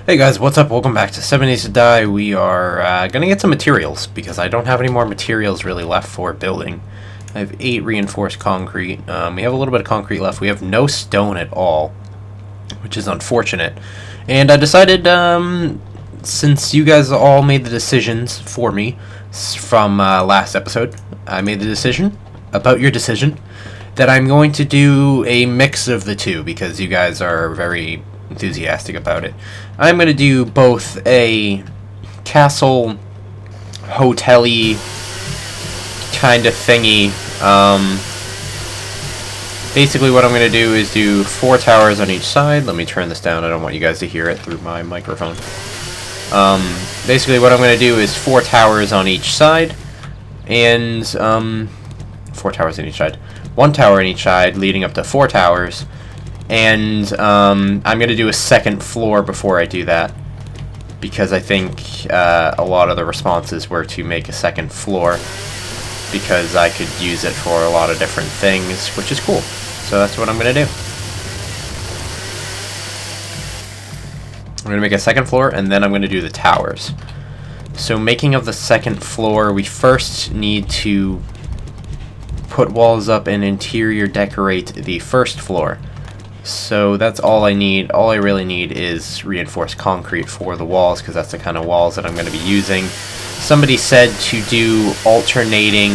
Hey guys, what's up? Welcome back to 7 Days to Die. We are gonna get some materials because I don't have any more materials really left for building. I have 8 reinforced concrete. We have a little bit of concrete left. We have no stone at all, which is unfortunate. And I decided, since you guys all made the decisions for me from last episode, I made the decision about your decision that I'm going to do a mix of the two because you guys are very enthusiastic about it. I'm going to do both a castle hotel-y kind of thingy. Basically what I'm going to do is do 4 towers on each side. Let me turn this down. I don't want you guys to hear it through my microphone. Basically what I'm going to do is 4 towers on each side. And 4 towers on each side. 1 tower on each side leading up to 4 towers. And I'm going to do a second floor before I do that, because I think a lot of the responses were to make a second floor, because I could use it for a lot of different things, which is cool. So that's what I'm going to do. I'm going to make a second floor, and then I'm going to do the towers. So making of the second floor, we first need to put walls up and interior decorate the first floor. So that's all I need. All I really need is reinforced concrete for the walls, because that's the kind of walls that I'm going to be using. Somebody said to do alternating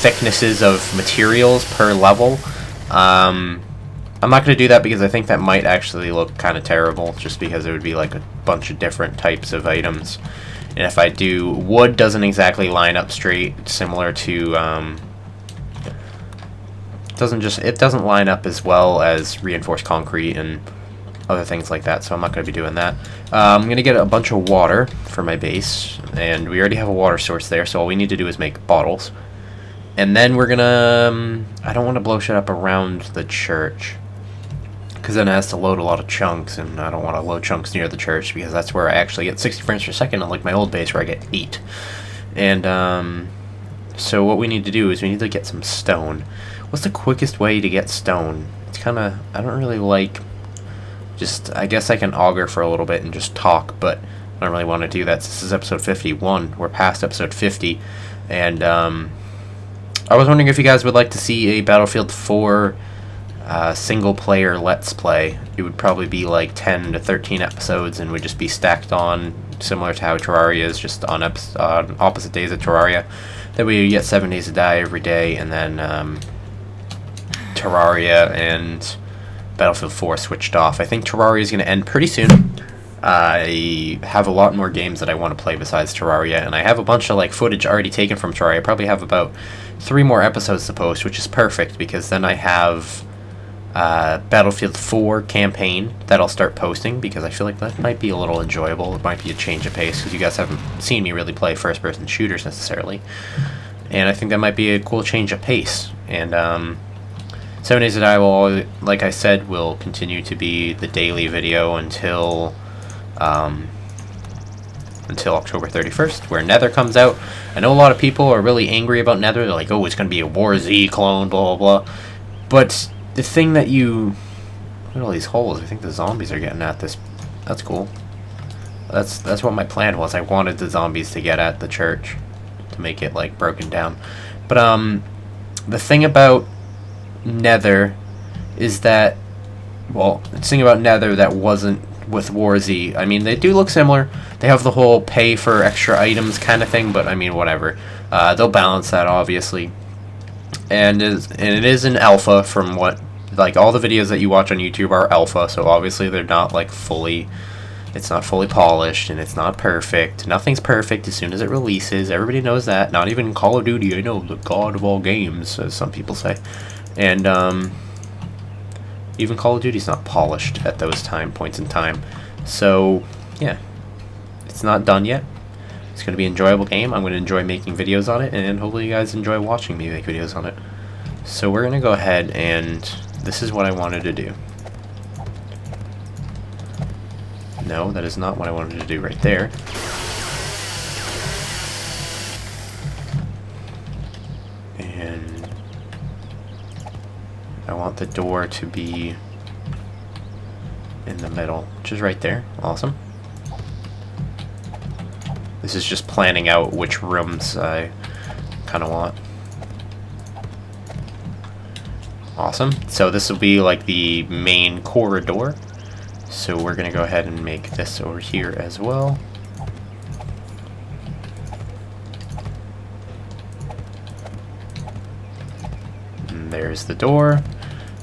thicknesses of materials per level. I'm not going to do that because I think that might actually look kind of terrible, just because it would be like a bunch of different types of items. And if I do, wood doesn't exactly line up straight, similar to it doesn't line up as well as reinforced concrete and other things like that, so I'm not going to be doing that. I'm going to get a bunch of water for my base, and we already have a water source there, so all we need to do is make bottles. And then we're going to... I don't want to blow shit up around the church, because then it has to load a lot of chunks, and I don't want to load chunks near the church, because that's where I actually get 60 frames per second, unlike my old base where I get 8. And so what we need to do is we need to get some stone. What's the quickest way to get stone? It's kind of... I don't really like... I guess I can augur for a little bit and just talk, but I don't really want to do that. This is episode 51. We're past episode 50. And I was wondering if you guys would like to see a Battlefield 4 single-player Let's Play. It would probably be like 10 to 13 episodes and would just be stacked on, similar to how Terraria is, just on opposite days of Terraria. That way you get 7 Days to Die every day, and then Terraria and Battlefield 4 switched off. I think Terraria is going to end pretty soon. I have a lot more games that I want to play besides Terraria, and I have a bunch of like footage already taken from Terraria. I probably have about 3 more episodes to post, which is perfect, because then I have Battlefield 4 campaign that I'll start posting, because I feel like that might be a little enjoyable. It might be a change of pace, because you guys haven't seen me really play first-person shooters necessarily, and I think that might be a cool change of pace. And 7 Days to Die will, like I said, will continue to be the daily video until October 31st, where Nether comes out. I know a lot of people are really angry about Nether. They're like, oh, it's going to be a War Z clone, blah, blah, blah. But the thing that you... Look at all these holes. I think the zombies are getting at this. That's cool. That's what my plan was. I wanted the zombies to get at the church, to make it, like, broken down. But, the thing about Nether is that, well, the thing about Nether that wasn't with War Z, I mean, they do look similar. They have the whole pay for extra items kind of thing, but I mean, whatever. They'll balance that, obviously. And it is an alpha, from what, like, all the videos that you watch on YouTube are alpha, so obviously they're not, like, fully, it's not fully polished, and it's not perfect. Nothing's perfect as soon as it releases. Everybody knows that. Not even Call of Duty, I know, the god of all games, as some people say. And even Call of Duty's not polished at those points in time. So yeah, it's not done yet. It's going to be an enjoyable game. I'm going to enjoy making videos on it, and hopefully you guys enjoy watching me make videos on it. So we're going to go ahead, and this is what I wanted to do. No, that is not what I wanted to do right there. And I want the door to be in the middle, which is right there. Awesome. This is just planning out which rooms I kind of want. Awesome. So this will be like the main corridor. So we're going to go ahead and make this over here as well. And there's the door.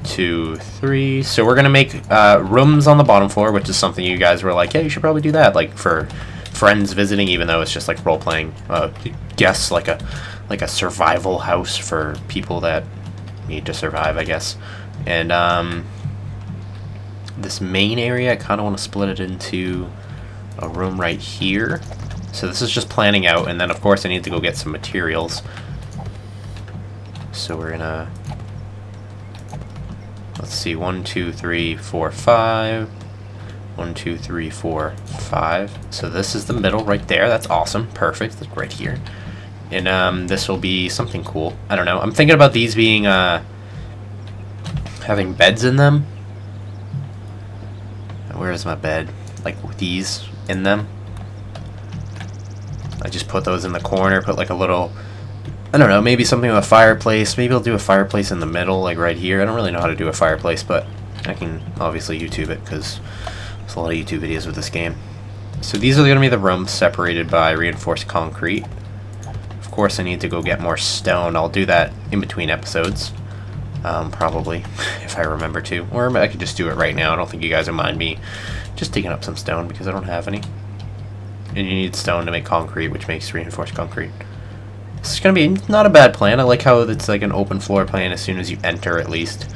2, 3. So we're going to make rooms on the bottom floor, which is something you guys were like, yeah, you should probably do that, like for friends visiting, even though it's just like role-playing guests, like a survival house for people that need to survive, I guess. And this main area, I kind of want to split it into a room right here. So this is just planning out, and then of course I need to go get some materials. So we're gonna, let's see, 1, 2, 3, 4, 5. 1, 2, 3, 4, 5. So this is the middle right there. That's awesome. Perfect. Like right here. And this will be something cool. I don't know. I'm thinking about these being having beds in them. Where is my bed? Like with these in them. I just put those in the corner. Put like a little, I don't know, maybe something with a fireplace. Maybe I'll do a fireplace in the middle, like right here. I don't really know how to do a fireplace, but I can obviously YouTube it because there's a lot of YouTube videos with this game. So these are going to be the rooms separated by reinforced concrete. Of course I need to go get more stone. I'll do that in between episodes. Probably, if I remember to. Or I could just do it right now. I don't think you guys will mind me just digging up some stone because I don't have any. And you need stone to make concrete, which makes reinforced concrete. This is going to be not a bad plan. I like how it's like an open floor plan as soon as you enter, at least.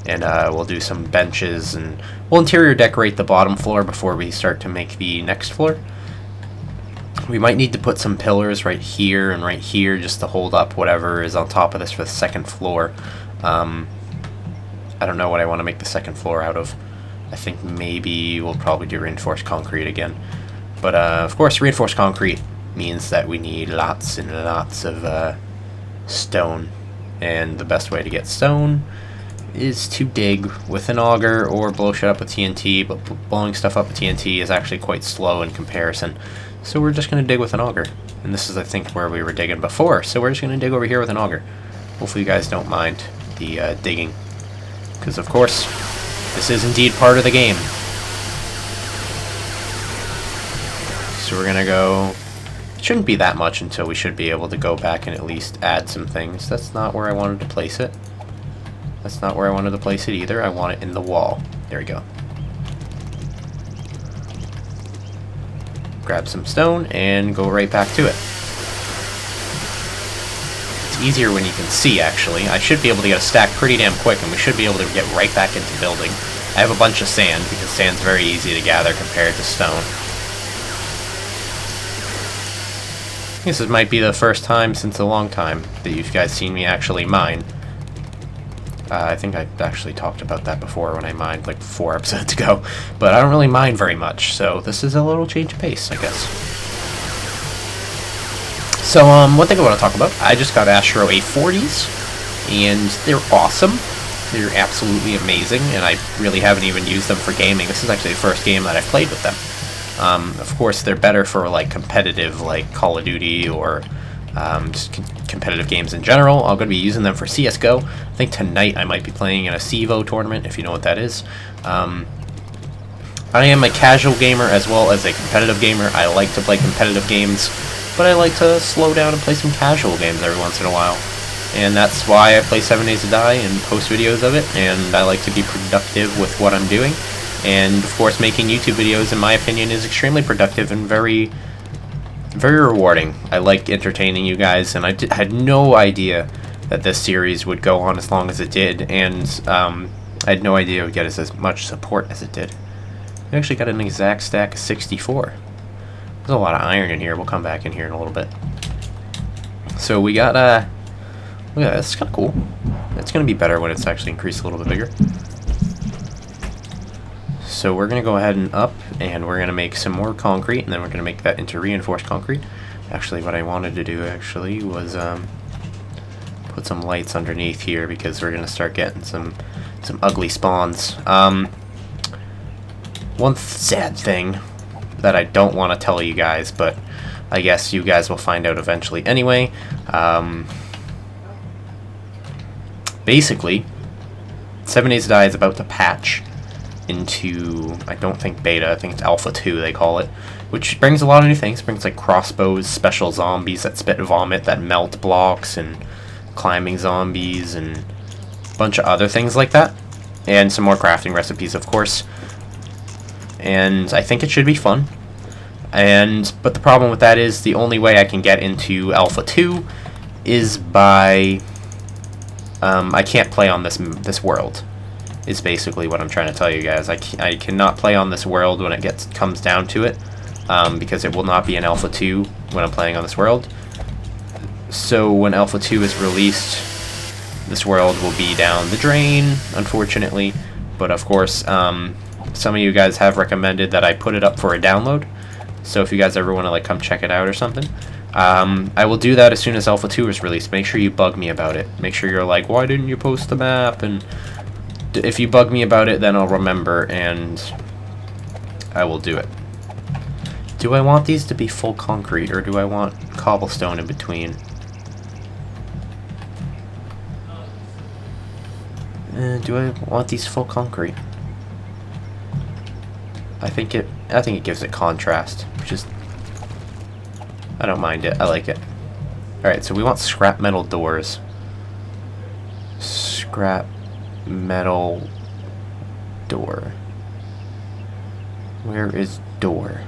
And we'll do some benches, and we'll interior decorate the bottom floor before we start to make the next floor. We might need to put some pillars right here and right here just to hold up whatever is on top of this for the second floor. I don't know what I want to make the second floor out of. I think maybe we'll probably do reinforced concrete again. But of course, reinforced concrete means that we need lots and lots of stone. And the best way to get stone is to dig with an auger or blow shit up with TNT, but blowing stuff up with TNT is actually quite slow in comparison. So we're just going to dig with an auger. And this is, I think, where we were digging before. So we're just going to dig over here with an auger. Hopefully you guys don't mind the digging. Because, of course, this is indeed part of the game. So we're going to go... It shouldn't be that much until we should be able to go back and at least add some things. That's not where I wanted to place it. That's not where I wanted to place it either. I want it in the wall. There we go. Grab some stone and go right back to it. It's easier when you can see, actually. I should be able to get a stack pretty damn quick, and we should be able to get right back into building. I have a bunch of sand, because sand's very easy to gather compared to stone. This might be the first time since a long time that you guys seen me actually mine. I think I actually talked about that before when I mined like 4 episodes ago, but I don't really mine very much, so this is a little change of pace, I guess. So, one thing I want to talk about, I just got Astro A40s, and they're awesome. They're absolutely amazing, and I really haven't even used them for gaming. This is actually the first game that I've played with them. Of course, they're better for like competitive, like Call of Duty or just competitive games in general. I'm going to be using them for CSGO. I think tonight I might be playing in a CEVO tournament, if you know what that is. I am a casual gamer as well as a competitive gamer. I like to play competitive games, but I like to slow down and play some casual games every once in a while. And that's why I play 7 Days to Die and post videos of it, and I like to be productive with what I'm doing. And of course, making YouTube videos, in my opinion, is extremely productive and very rewarding. I like entertaining you guys, and I had no idea that this series would go on as long as it did, and I had no idea it would get us as much support as it did. We actually got an exact stack of 64. There's a lot of iron in here. We'll come back in here in a little bit. So we got, look at that. That's kind of cool. It's going to be better when it's actually increased a little bit bigger. So we're going to go ahead and up, and we're going to make some more concrete, and then we're going to make that into reinforced concrete. Actually, what I wanted to do actually was put some lights underneath here, because we're going to start getting some ugly spawns. One sad thing that I don't want to tell you guys, but I guess you guys will find out eventually anyway. Basically, 7 Days to Die is about to patch into, I don't think beta, I think it's Alpha 2 they call it, which brings a lot of new things. It brings like crossbows, special zombies that spit vomit, that melt blocks, and climbing zombies, and a bunch of other things like that. And some more crafting recipes, of course. And I think it should be fun. But the problem with that is the only way I can get into Alpha 2 is by... I can't play on this world, is basically what I'm trying to tell you guys. I cannot play on this world when it comes down to it, because it will not be in Alpha 2 when I'm playing on this world. So when Alpha 2 is released, this world will be down the drain, unfortunately. But of course, some of you guys have recommended that I put it up for a download. So if you guys ever want to like come check it out or something, I will do that as soon as Alpha 2 is released. Make sure you bug me about it. Make sure you're like, why didn't you post the map? And if you bug me about it, then I'll remember and I will do it. Do I want these to be full concrete, or do I want cobblestone in between? Do I want these full concrete? I think it gives it contrast, which is, I don't mind it. I like it. Alright, so we want scrap metal doors. Scrap metal door. Where is door?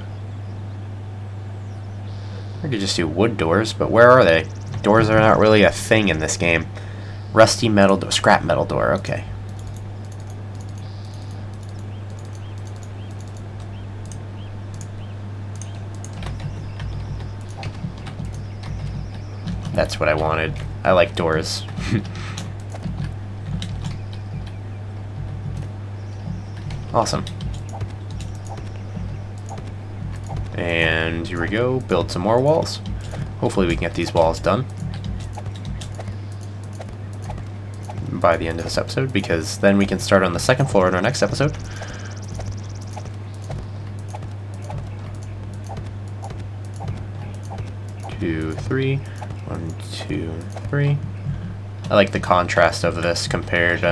I could just do wood doors, but where are they? Doors are not really a thing in this game. Rusty metal door, scrap metal door, okay. That's what I wanted. I like doors. Awesome. And here we go, build some more walls. Hopefully we can get these walls done by the end of this episode, because then we can start on the second floor in our next episode. Two, three. 1, 2, 3. I like the contrast of this compared,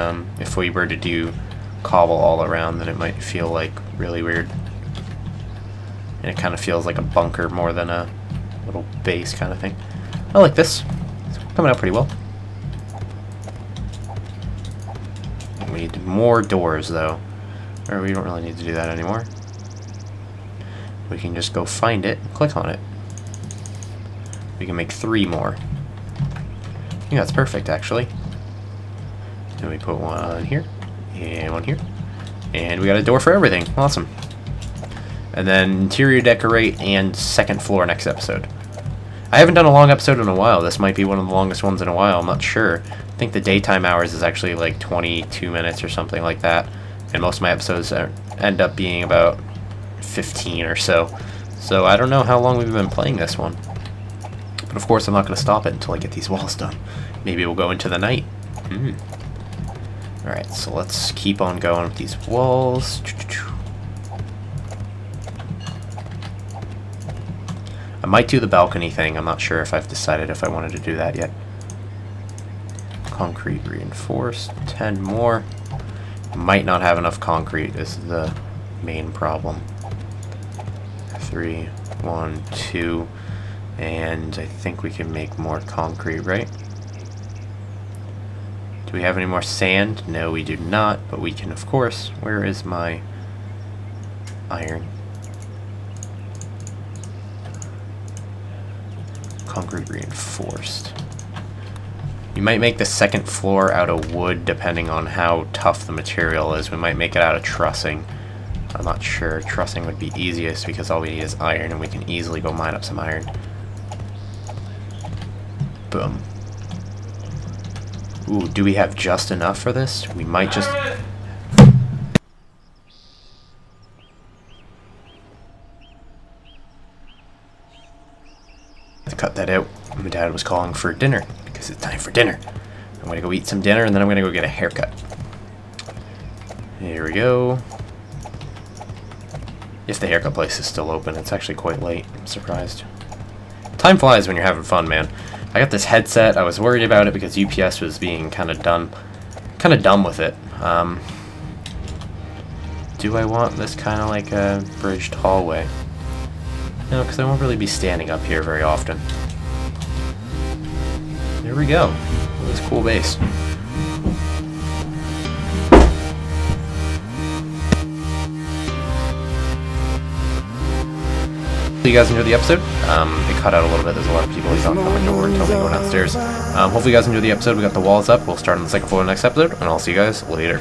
if we were to do cobble all around, then it might feel like really weird. And it kind of feels like a bunker more than a little base kind of thing. I like this. It's coming out pretty well. We need more doors though. Or we don't really need to do that anymore. We can just go find it and click on it. We can make 3 more. I think that's perfect, actually. Then we put one here, and one here. And we got a door for everything. Awesome. And then interior decorate and second floor next episode. I haven't done a long episode in a while. This might be one of the longest ones in a while. I'm not sure. I think the daytime hours is actually like 22 minutes or something like that. And most of my episodes end up being about 15 or so. So I don't know how long we've been playing this one. But of course I'm not going to stop it until I get these walls done. Maybe we'll go into the night. Alright, so let's keep on going with these walls. I might do the balcony thing. I'm not sure if I've decided if I wanted to do that yet. Concrete reinforced. 10 more. Might not have enough concrete is the main problem. 3, 1, 2. And I think we can make more concrete, right? Do we have any more sand? No, we do not, but we can, of course. Where is my iron? Concrete reinforced. You might make the second floor out of wood depending on how tough the material is. We might make it out of trussing. I'm not sure. Trussing would be easiest because all we need is iron and we can easily go mine up some iron. Boom. Ooh, do we have just enough for this? We might just... to cut that out. My dad was calling for dinner because it's time for dinner. I'm gonna go eat some dinner and then I'm gonna go get a haircut. Here we go. If the haircut place is still open. It's actually quite late. I'm surprised. Time flies when you're having fun, man. I got this headset. I was worried about it because UPS was being kind of dumb with it. Do I want this kind of like a bridged hallway? No, because I won't really be standing up here very often. There we go. This cool base. Hope you guys enjoyed the episode. It cut out a little bit. There's a lot of people who thought coming over and telling me to go downstairs. Hopefully you guys enjoyed the episode. We got the walls up. We'll start on the second floor next episode, and I'll see you guys later.